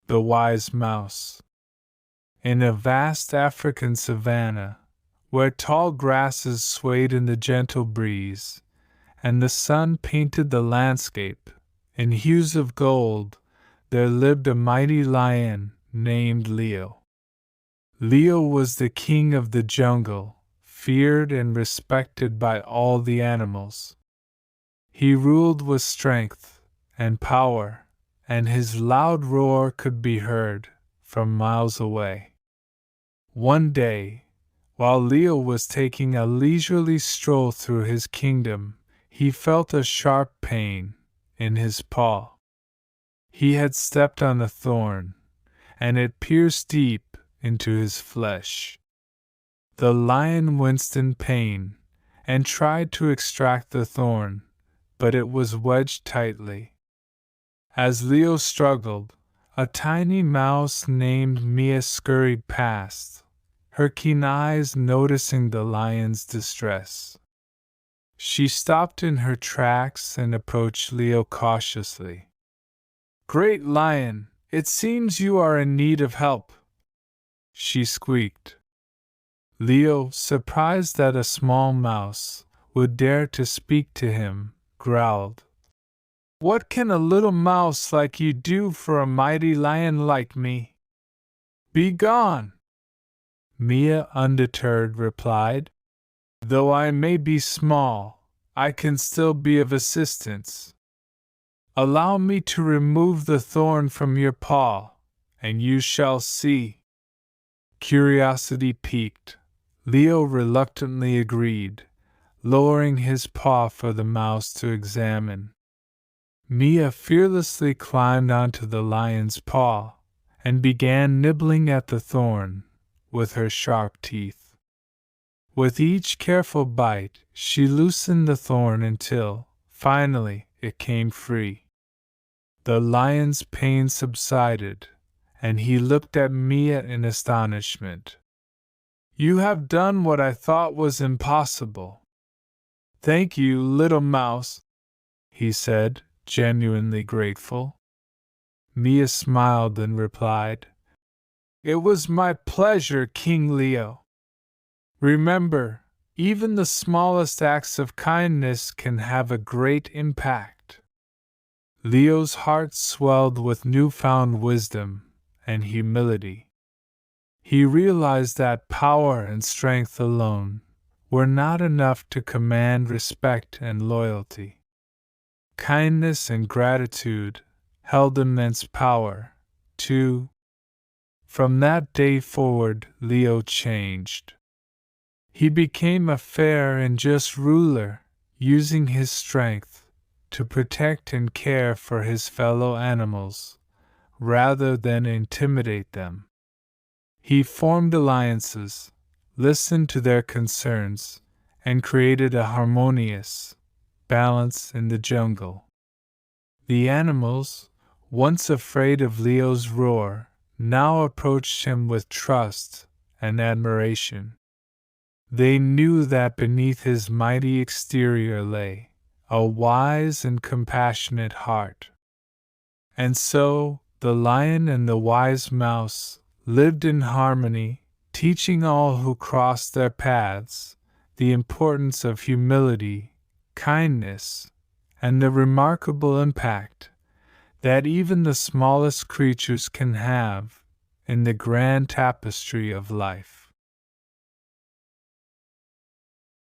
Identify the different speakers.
Speaker 1: The wise mouse. In a vast African savannah, where tall grasses swayed in the gentle breeze, and the sun painted the landscape in hues of gold, there lived a mighty lion named Leo. Leo was the king of the jungle, feared and respected by all the animals. He ruled with strength and power, and his loud roar could be heard from miles away. One day, while Leo was taking a leisurely stroll through his kingdom, he felt a sharp pain in his paw. He had stepped on a thorn, and it pierced deep into his flesh. The lion winced in pain and tried to extract the thorn, but it was wedged tightly. As Leo struggled, a tiny mouse named Mia scurried past, her keen eyes noticing the lion's distress. She stopped in her tracks and approached Leo cautiously. "Great lion, it seems you are in need of help," she squeaked. Leo, surprised that a small mouse would dare to speak to him, growled, "What can a little mouse like you do for a mighty lion like me? Be gone!" Mia, undeterred, replied, "Though I may be small, I can still be of assistance. Allow me to remove the thorn from your paw, and you shall see." Curiosity piqued, Leo reluctantly agreed, lowering his paw for the mouse to examine. Mia fearlessly climbed onto the lion's paw and began nibbling at the thorn with her sharp teeth. With each careful bite, she loosened the thorn until, finally, it came free. The lion's pain subsided, and he looked at Mia in astonishment. "You have done what I thought was impossible." "Thank you, little mouse," he said, genuinely grateful. Mia smiled and replied, "It was my pleasure, King Leo. Remember, even the smallest acts of kindness can have a great impact." Leo's heart swelled with newfound wisdom and humility. He realized that power and strength alone were not enough to command respect and loyalty. Kindness and gratitude held immense power, too. From that day forward, Leo changed. He became a fair and just ruler, using his strength to protect and care for his fellow animals, rather than intimidate them. He formed alliances, listened to their concerns, and created a harmonious balance in the jungle. The animals, once afraid of Leo's roar, now approached him with trust and admiration. They knew that beneath his mighty exterior lay a wise and compassionate heart. And so, the lion and the wise mouse lived in harmony, teaching all who crossed their paths the importance of humility, kindness, and the remarkable impact that even the smallest creatures can have in the grand tapestry of life.